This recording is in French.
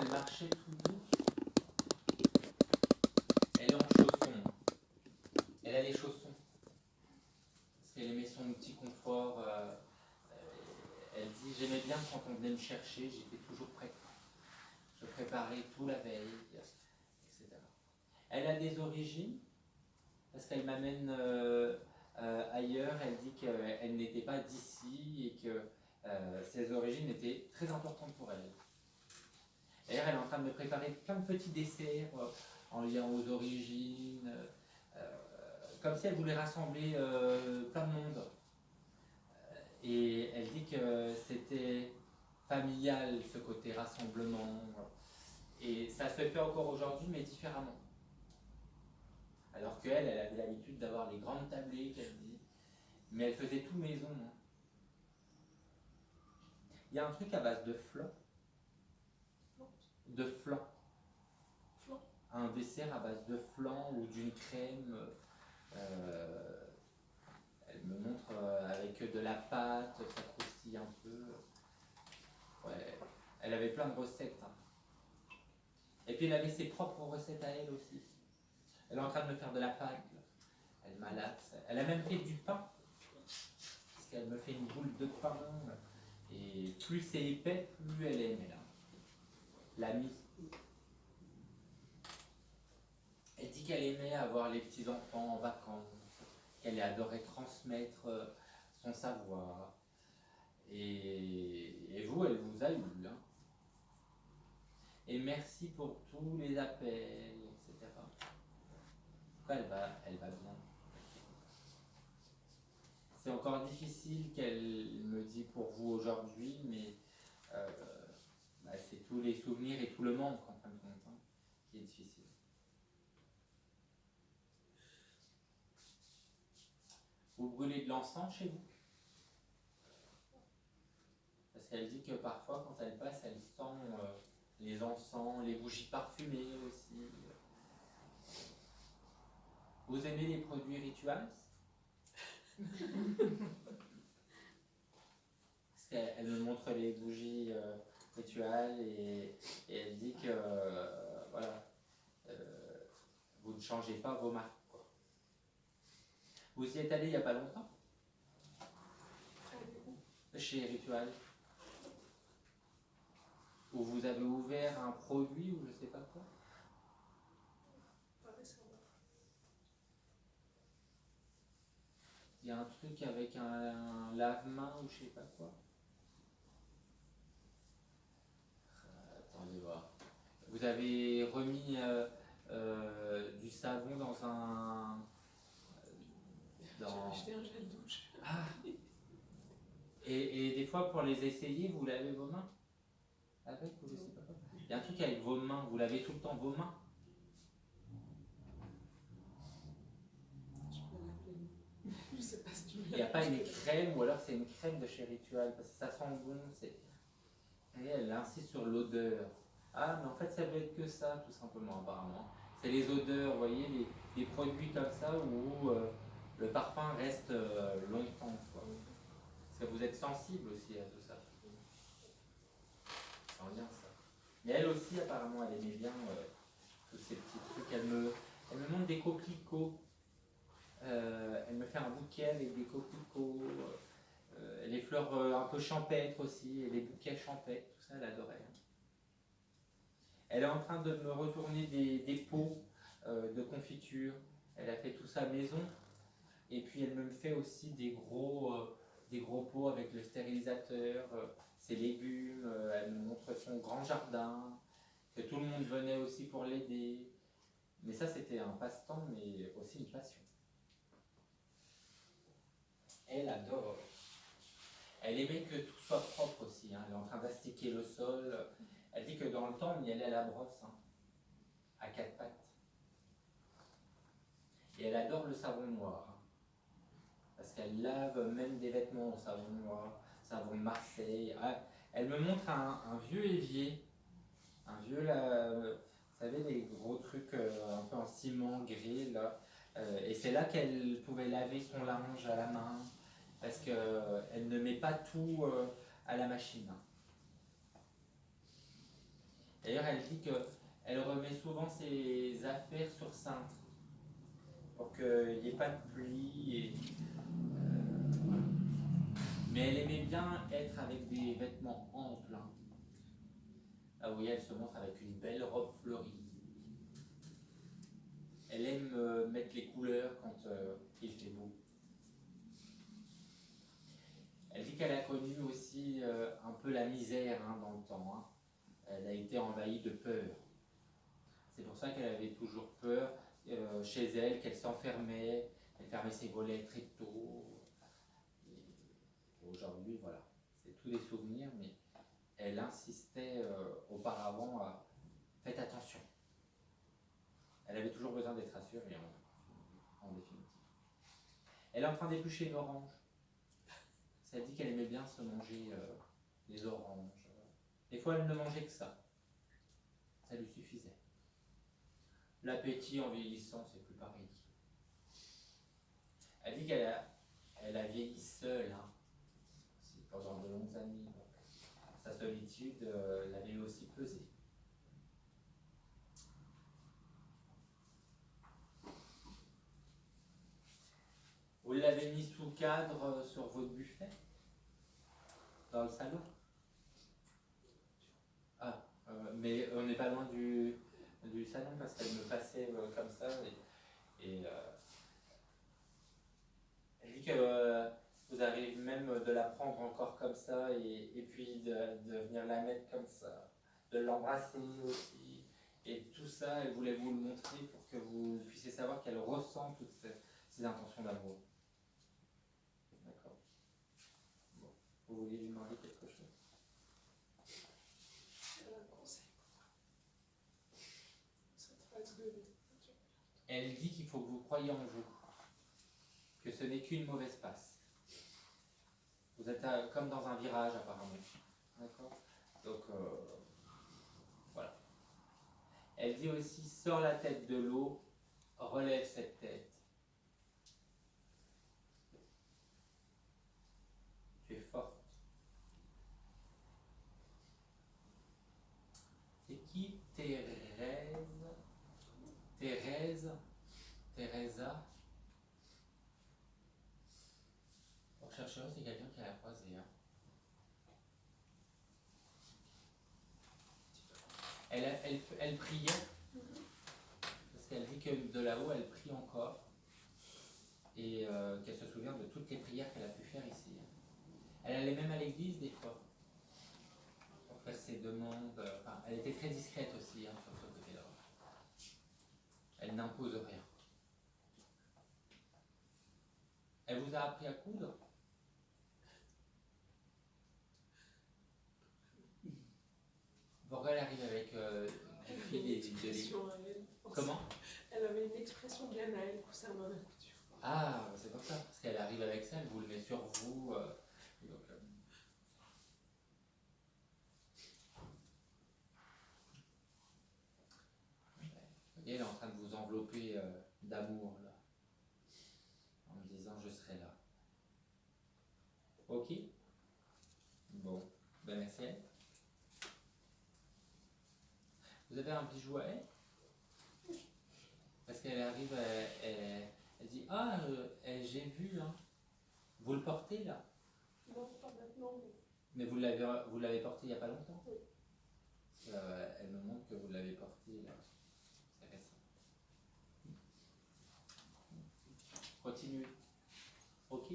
elle marchait tout doux. Elle est en chaussons. Elle a les chaussons. Parce qu'elle aimait son petit confort. Elle dit, j'aimais bien quand on venait me chercher, j'étais toujours prête. Je préparais tout la veille, etc. Elle a des origines, parce qu'elle m'amène ailleurs. Elle dit qu'elle n'était pas d'ici et que ses origines étaient très importantes pour elle. D'ailleurs, elle est en train de me préparer plein de petits desserts en lien aux origines, comme si elle voulait rassembler plein de monde. Et elle dit que c'était familial, ce côté rassemblement. Et ça se fait encore aujourd'hui, mais différemment. Alors qu'elle, elle avait l'habitude d'avoir les grandes tablées, qu'elle dit. Mais elle faisait tout maison. Hein. Il y a un truc à base de flan. De flan. Un dessert à base de flan ou d'une crème. Elle me montre avec de la pâte, ça croustille un peu. Ouais. Elle avait plein de recettes. Hein. Et puis elle avait ses propres recettes à elle aussi. Elle est en train de me faire de la pâte. Elle malaxe. Elle a même fait du pain. Parce qu'elle me fait une boule de pain. Et plus c'est épais, plus elle aime. Elle a l'ami. Elle dit qu'elle aimait avoir les petits-enfants en vacances. Qu'elle adorait transmettre son savoir. Et vous, elle vous a eu. Hein. Et merci pour tous les appels, etc. Elle va bien. C'est encore difficile qu'elle me dit pour vous aujourd'hui, mais c'est tous les souvenirs et tout le manque en fin de compte hein, qui est difficile. Vous brûlez de l'encens chez vous? Parce qu'elle dit que parfois quand elle passe, elle sent les encens, les bougies parfumées aussi. Vous aimez les produits rituels? Parce qu'elle me montre les bougies rituelles et elle dit que voilà, vous ne changez pas vos marques. Quoi. Vous y êtes allé il n'y a pas longtemps? Chez Ritual? Où vous avez ouvert un produit ou je sais pas quoi? Il y a un truc avec un lave-main ou je sais pas quoi? Attendez voir. Vous avez remis du savon dans un... J'ai acheté un gel douche. Ah. Et des fois pour les essayer, vous lavez vos mains? Avec ou je sais pas quoi? Il y a un truc avec vos mains, vous lavez tout le temps vos mains? Je sais pas si tu Il n'y a pas une crème ou alors c'est une crème de chez Ritual parce que ça sent bon. Et elle insiste sur l'odeur. Ah, mais en fait, ça doit être que ça, tout simplement, apparemment. C'est les odeurs, vous voyez, les produits comme ça où le parfum reste longtemps. Quoi. Parce que vous êtes sensible aussi à tout ça. C'est en lien, ça. Mais elle aussi, apparemment, elle aimait bien tous ces petits trucs. Elle me montre des coquelicots. Elle me fait un bouquet avec des coquelicots. Les fleurs un peu champêtres aussi, et les bouquets champêtres, tout ça, elle adorait. Elle est en train de me retourner des pots de confiture. Elle a fait tout ça maison. Et puis elle me fait aussi des gros pots avec le stérilisateur, ses légumes. Elle me montre son grand jardin, que tout le monde venait aussi pour l'aider. Mais ça, c'était un passe-temps, mais aussi une passion. Elle adore. Elle aimait que tout soit propre aussi. Hein. Elle est en train d'astiquer le sol. Elle dit que dans le temps, on y allait à la brosse, hein, à quatre pattes. Et elle adore le savon noir. Hein, parce qu'elle lave même des vêtements au savon noir, savon de Marseille. Ah, elle me montre un vieux évier. Un vieux, là, vous savez, les gros trucs un peu en ciment gris, là. Et c'est là qu'elle pouvait laver son linge à la main. Parce qu'elle ne met pas tout à la machine. D'ailleurs, elle dit qu'elle remet souvent ses affaires sur cintre pour qu'il n'y ait pas de pluie. Mais elle aimait bien être avec des vêtements amples. Hein. Ah oui, elle se montre avec une belle robe fleurie. Elle aime mettre les couleurs quand il fait beau. Elle dit qu'elle a connu aussi un peu la misère hein, dans le temps. Hein. Elle a été envahie de peur. C'est pour ça qu'elle avait toujours peur chez elle, qu'elle s'enfermait, elle fermait ses volets très tôt. Et aujourd'hui, voilà, c'est tous des souvenirs, mais elle insistait auparavant à faites attention. Elle avait toujours besoin d'être rassurée en définitive. Elle est en train d'éplucher une orange. Ça dit qu'elle aimait bien se manger des oranges. Des fois, elle ne mangeait que ça. Ça lui suffisait. L'appétit en vieillissant, c'est plus pareil. Elle dit qu'elle a vieilli seule hein, pendant de longues années. Donc, sa solitude l'avait aussi pesé. Vous l'avez mis sous cadre sur votre buffet dans le salon. Ah, mais on n'est pas loin du salon parce qu'elle me passait comme ça et elle dit que vous arrivez même de la prendre encore comme ça et puis de venir la mettre comme ça, de l'embrasser aussi. Et tout ça, elle voulait vous le montrer pour que vous puissiez savoir qu'elle ressent toutes ces intentions d'amour. D'accord. Bon. Vous vouliez lui demander quelque chose? Un conseil pour cette phase de vie. Elle dit qu'il faut que vous croyiez en vous, que ce n'est qu'une mauvaise passe. Vous êtes comme dans un virage apparemment. D'accord. Donc voilà. Elle dit aussi sors la tête de l'eau, relève cette tête. Tu es forte. C'est qui Teresa. Pour chercher, c'est quelqu'un qui a croisé. Hein. Elle priait, parce qu'elle dit que de là-haut, elle prie encore, et qu'elle se souvient de toutes les prières qu'elle a pu faire ici. Elle allait même à l'église des fois, pour faire ses demandes. Enfin, elle était très discrète aussi hein, sur ce côté-là. Elle n'impose rien. Elle vous a appris à coudre? Pourquoi elle arrive avec du fil et de l'expression. Comment? Elle avait une expression bien à elle concernant la couture. Ah, c'est pour ça, parce qu'elle arrive avec ça, elle vous le met sur vous. Donc, et elle est en train de vous envelopper d'amour, là, en me disant je serai là. Ok? Bon, ben merci à elle. Vous avez un bijou à elle? Parce qu'elle arrive, elle dit ah, j'ai vu, hein. Vous le portez là? Non, pas maintenant. Mais vous l'avez porté il n'y a pas longtemps? Oui. Elle me montre que vous l'avez porté là. C'est récent. Continuez. Ok?